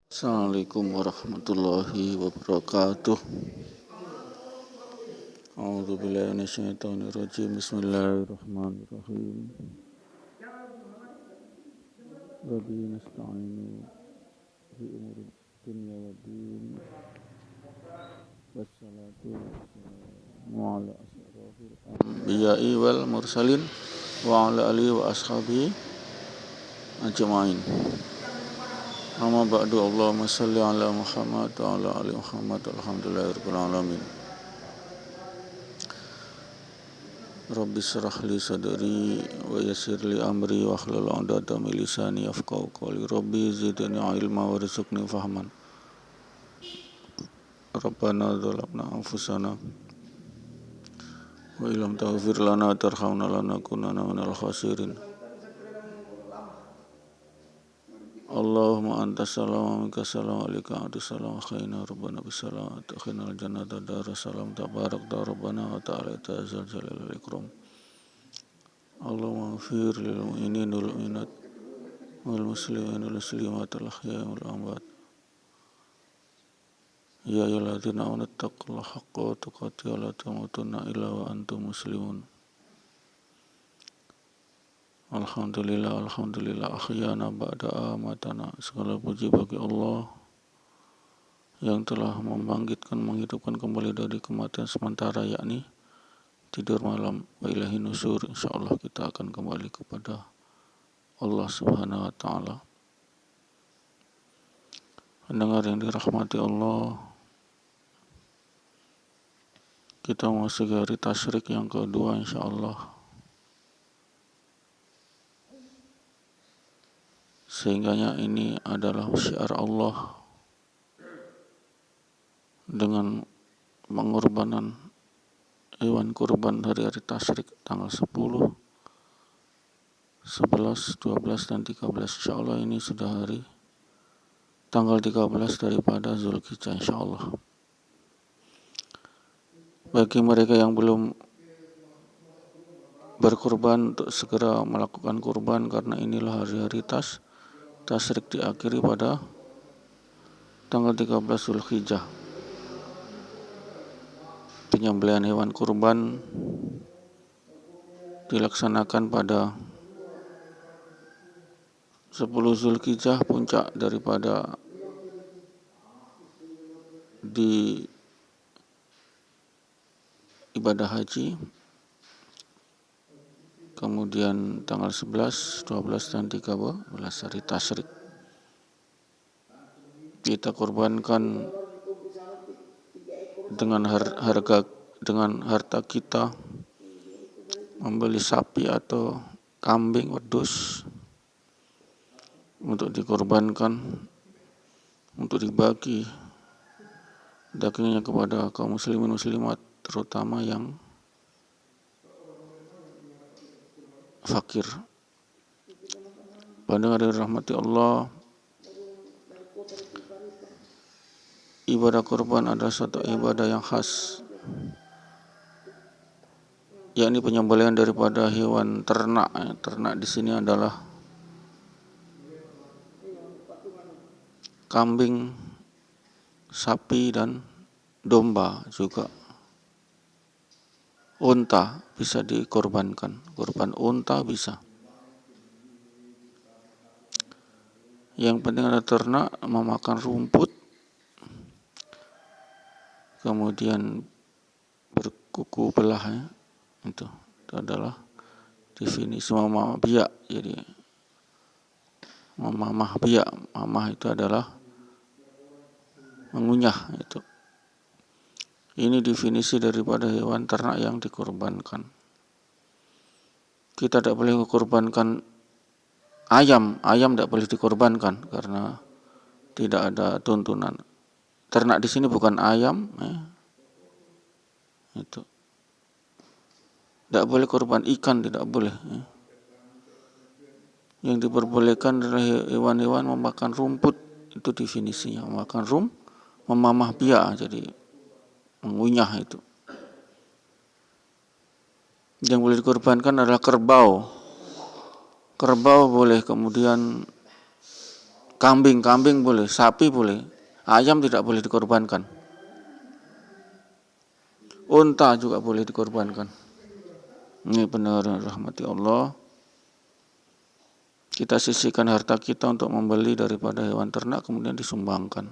Assalamualaikum warahmatullahi wabarakatuh. A'udzubillahi minasyaitonirrajim. Bismillahirrahmanirrahim. Rabbi nasta'inu fi umuri dunya waddin. Wassalatu wassalamu ala asyrafil anbiya'i wal mursalin wa ala alihi wa ashabihi ajma'in. Amma ba'du, Allahumma salli ala Muhammad wa ala ali Muhammad. Alhamdulillahirabbil alamin. Rabbi shrah li sadri wa yassir li amri wa hlul 'uqdatam min lisani yafqahu qawli. Rabbi zidni ilma warzuqni fahman. Rabbana zalamna anfusana wa illam taghfir lana tarhamna lanakunanna minal khasirin. Allahumma antas salam wa minkas salam wa alaika salam wa khaina rabbana bisalam wa takhinal jannata darussalam tabarak rabbana wa ta'ala ta'ala jalal ikram. Allahumma ighfir lil mu'minin wal mu'minat wal muslimin wal muslimat al ahya'i wal amwat. Ya ayyuhalladzina amanu taqullaha haqqa tuqatih wa la tamutunna illa wa antum muslimun. Alhamdulillah ahyana ba'da amatana. Segala puji bagi Allah yang telah menghidupkan kembali dari kematian sementara, yakni tidur malam. Wa ilahi nusur. Insyaallah kita akan kembali kepada Allah Subhanahu wa taala. Pendengar yang dirahmati Allah, kita memasuki hari tasyrik yang kedua insyaallah. Sehingganya ini adalah syiar Allah dengan pengorbanan hewan kurban hari-hari tasyrik tanggal 10, 11, 12, dan 13. Insyaallah ini sudah hari tanggal 13 daripada Zulhijjah insyaallah. Bagi mereka yang belum berkurban, untuk segera melakukan kurban, karena inilah hari-hari tasyrik diakhiri pada tanggal 13 Zulhijjah. Penyembelihan hewan kurban dilaksanakan pada 10 Zulhijjah, puncak daripada di ibadah haji. Kemudian tanggal 11, 12, dan 13 hari tasyrik kita kurbankan dengan harta kita, membeli sapi atau kambing wedus untuk dikorbankan, untuk dibagi dagingnya kepada kaum muslimin muslimat, terutama yang fakir. Pendengar yang dirahmati Allah, ibadah kurban adalah suatu ibadah yang khas, yakni penyembelihan daripada hewan ternak. Ternak di sini adalah kambing, sapi, dan domba, juga unta bisa dikorbankan. Korban unta bisa. Yang penting ada ternak memakan rumput, kemudian berkuku belah, itu adalah definisi mamah biak. Jadi mamah biak, mamah itu adalah mengunyah. Itu ini definisi daripada hewan ternak yang dikorbankan. Kita tidak boleh mengorbankan ayam tidak boleh dikorbankan karena tidak ada tuntunan. Ternak di sini bukan ayam, itu tidak boleh korban. Ikan tidak boleh. Yang diperbolehkan adalah hewan-hewan memakan rumput. Itu definisinya, memakan memamah biak, jadi mengunyah. Itu yang boleh dikorbankan adalah kerbau boleh, kemudian Kambing boleh, sapi boleh, ayam tidak boleh dikorbankan. Unta juga boleh dikorbankan. Ini pendengar yang rahmati Allah. Kita sisihkan harta kita untuk membeli daripada hewan ternak kemudian disumbangkan.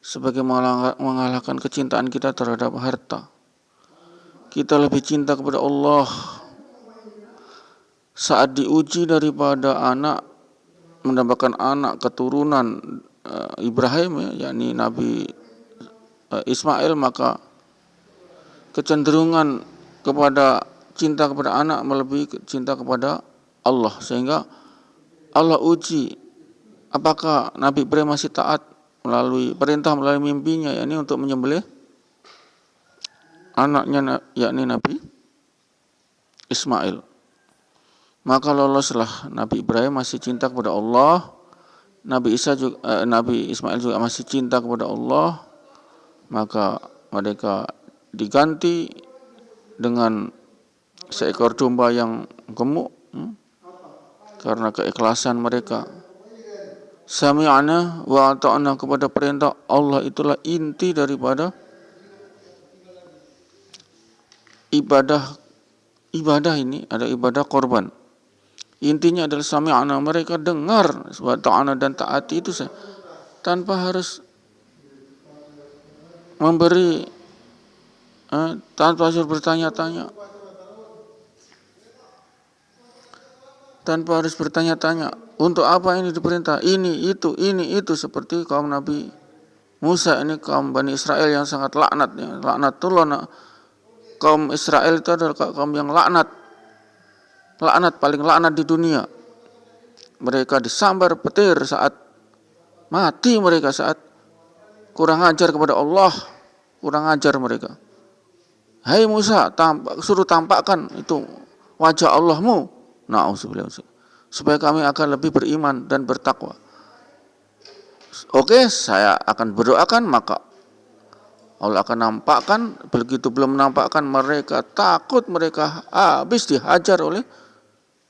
Sebagai mengalahkan kecintaan kita terhadap harta. Kita lebih cinta kepada Allah saat diuji daripada mendapatkan anak keturunan Ibrahim, yakni Nabi Ismail, maka kecenderungan kepada cinta kepada anak melebihi cinta kepada Allah, sehingga Allah uji apakah Nabi Ibrahim masih taat melalui mimpinya, yakni untuk menyembelih anaknya, yakni Nabi Ismail. Maka loloslah Nabi Ibrahim masih cinta kepada Allah, Nabi Ismail juga masih cinta kepada Allah, maka mereka diganti dengan seekor domba yang gemuk, karena keikhlasan mereka. Sami'na wa ata'na, kepada perintah Allah itulah inti daripada ibadah ini, ada ibadah korban. Intinya adalah sami'na, mereka dengar, wa ta'na dan taati itu tanpa harus memberi, tanpa harus bertanya-tanya. Tanpa harus bertanya-tanya, untuk apa ini diperintah? Ini itu, seperti kaum Nabi Musa, ini kaum Bani Israel yang sangat laknat, ya. Laknatullah, kaum Israel itu adalah kaum yang laknat paling laknat di dunia. Mereka disambar petir saat mati, mereka saat kurang ajar kepada Allah, kurang ajar mereka. Hai Musa, suruh tampakkan itu wajah Allahmu. Na'udzubillah, supaya kami akan lebih beriman dan bertakwa. Oke, saya akan berdoakan, maka Allah akan nampakkan. Begitu belum menampakkan, mereka takut, mereka habis dihajar oleh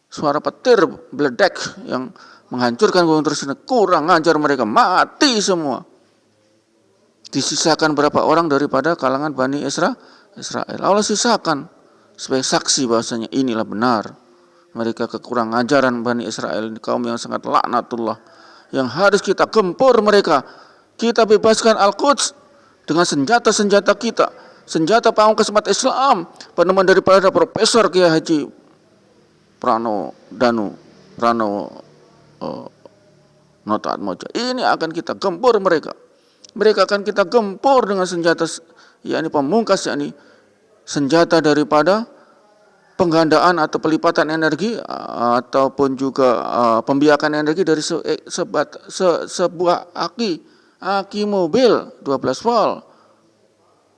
suara petir meledek yang menghancurkan gunung tersebut. Kurang ajar mereka, mati semua. Disisakan berapa orang daripada kalangan Bani Israel. Allah sisakan sebagai saksi bahwasanya inilah benar. Mereka kekurang ajaran Bani Israel, kaum yang sangat laknatullah, yang harus kita gempur mereka. Kita bebaskan Al-Quds dengan senjata-senjata kita, senjata pamungkas umat Islam, penemuan daripada Profesor Kiai Haji Pranowo Noto Atmojo. Ini akan kita gempur mereka. Mereka akan kita gempur dengan senjata, yakni pamungkas, yakni senjata daripada penggandaan atau pelipatan energi, ataupun juga pembiakan energi dari sebuah aki mobil 12 volt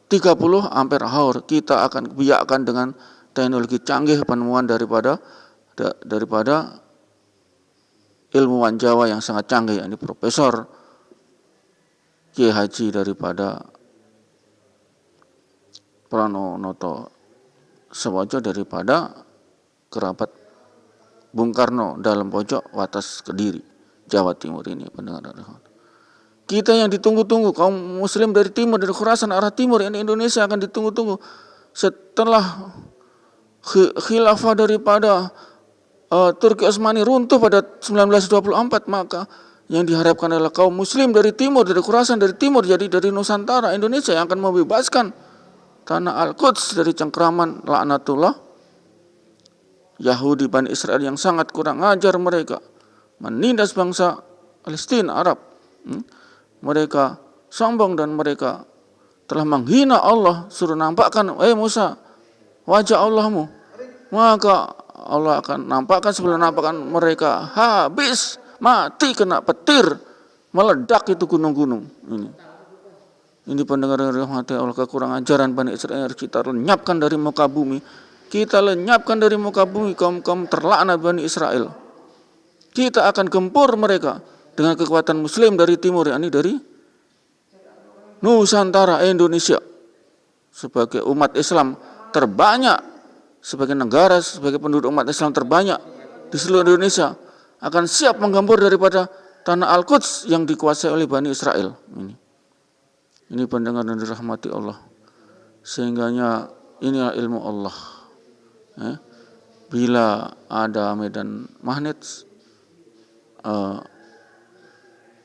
30 ampere hour. Kita akan biakkan dengan teknologi canggih, penemuan daripada ilmuwan Jawa yang sangat canggih, yakni Profesor Kiai Haji daripada Pranowo Noto Atmojo, daripada kerabat Bung Karno dalam pojok Watas Kediri, Jawa Timur ini, pendengar. Kita yang ditunggu-tunggu, kaum muslim dari timur, dari Khurasan arah timur, ini Indonesia akan ditunggu-tunggu. Setelah khilafah daripada Turki Utsmani runtuh pada 1924, maka yang diharapkan adalah kaum muslim dari timur, dari Khurasan, dari timur, jadi dari Nusantara Indonesia yang akan membebaskan tanah Al-Quds dari cengkraman laknatullah Yahudi Bani Israel yang sangat kurang ajar. Mereka menindas bangsa Palestina, Arab. Mereka sombong dan mereka telah menghina Allah. Suruh nampakkan, Musa, wajah Allahmu. Maka Allah akan nampakkan, sebelum nampakkan mereka habis, mati kena petir, meledak itu gunung-gunung. Ini pendengar yang dirahmati Allah, kekurangan ajaran Bani Israel harus kita lenyapkan dari muka bumi. Kita lenyapkan dari muka bumi kaum-kaum terlaknat Bani Israel. Kita akan gempur mereka dengan kekuatan muslim dari timur, yakni dari Nusantara Indonesia. Sebagai umat Islam terbanyak, sebagai negara, sebagai penduduk umat Islam terbanyak di seluruh Indonesia, akan siap menggempur daripada tanah Al-Quds yang dikuasai oleh Bani Israel. Ini pendengar yang dirahmati Allah. Sehingganya inilah ilmu Allah. Bila ada medan magnet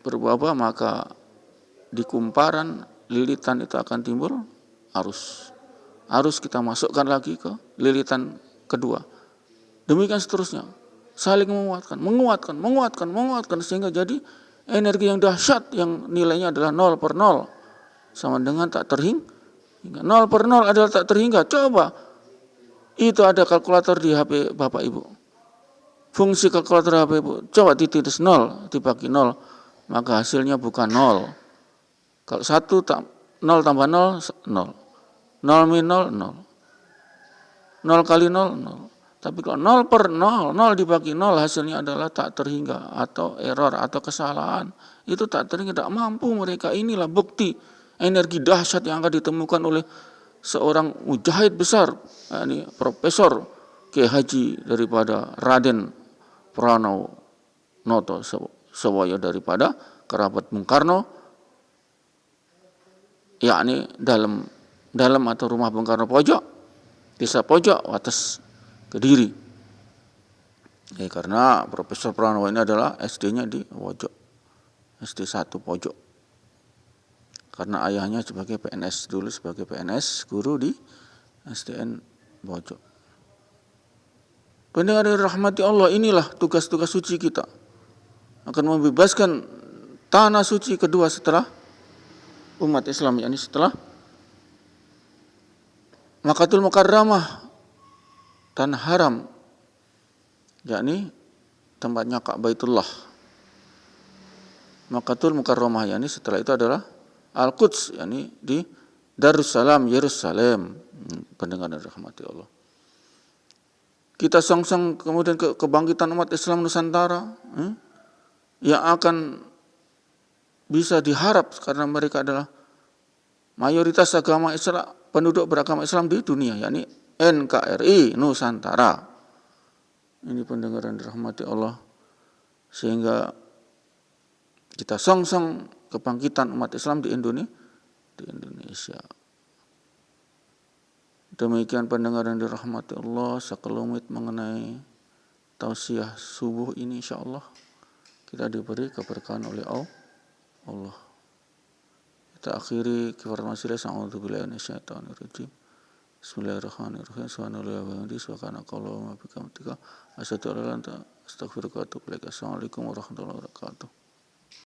berubah-ubah, maka di kumparan lilitan itu akan timbul arus. Arus kita masukkan lagi ke lilitan kedua. Demikian seterusnya. Saling menguatkan sehingga jadi energi yang dahsyat yang nilainya adalah 0 per 0 sama dengan tak terhingga. 0 per 0 adalah tak terhingga. Coba, itu ada kalkulator di HP Bapak Ibu. Fungsi kalkulator HP Ibu, coba ditulis 0 dibagi 0, maka hasilnya bukan 0. Kalau 0 tambah 0, 0. 0 min 0, 0. 0 kali 0, 0. Tapi kalau 0 per 0, 0 dibagi 0 hasilnya adalah tak terhingga atau error atau kesalahan. Itu tak terhingga, tidak mampu mereka. Inilah bukti energi dahsyat yang akan ditemukan oleh seorang mujahid besar, ini Profesor Kiai Haji daripada Raden Pranowo Noto Sawoyo daripada kerabat Bung Karno, yakni dalam atau rumah Bung Karno pojok, desa pojok, Wates, Kediri. Karena Profesor Pranowo ini adalah SD-nya di pojok, SD 1 pojok. Karena ayahnya sebagai PNS, dulu sebagai PNS, guru di SDN pojok. Pendengar yang dirahmati Allah, inilah tugas-tugas suci kita. Akan membebaskan tanah suci kedua setelah umat Islam, yakni setelah Makkatul Mukarramah, tanah haram, yakni tempatnya Ka'baitullah. Makkatul Mukarramah, yakni setelah itu adalah Al-Quds, yakni di Darussalam, Yerusalem. Pendengar dan rahmati Allah. Kita songsong kemudian kebangkitan umat Islam Nusantara yang akan bisa diharap karena mereka adalah mayoritas agama Islam, penduduk beragama Islam di dunia, yakni NKRI Nusantara. Ini pendengar yang dirahmati Allah. Sehingga kita songsong kebangkitan umat Islam di Indonesia. Demikian pendengar yang dirahmati Allah, sekelumit mengenai tausiah subuh ini, insyaallah kita diberi keberkahan oleh Allah. Kita akhiri kifarmasilah sa'udzubillahi minasyaitonirrajim. Bismillahirrahmanirrahim. Subhanallahi wa bihamdihi subhanakallahumma wa bihamdika asyhadu an la ilaha illa anta astaghfiruka wa atubu ilaik. Assalamualaikum warahmatullahi wabarakatuh.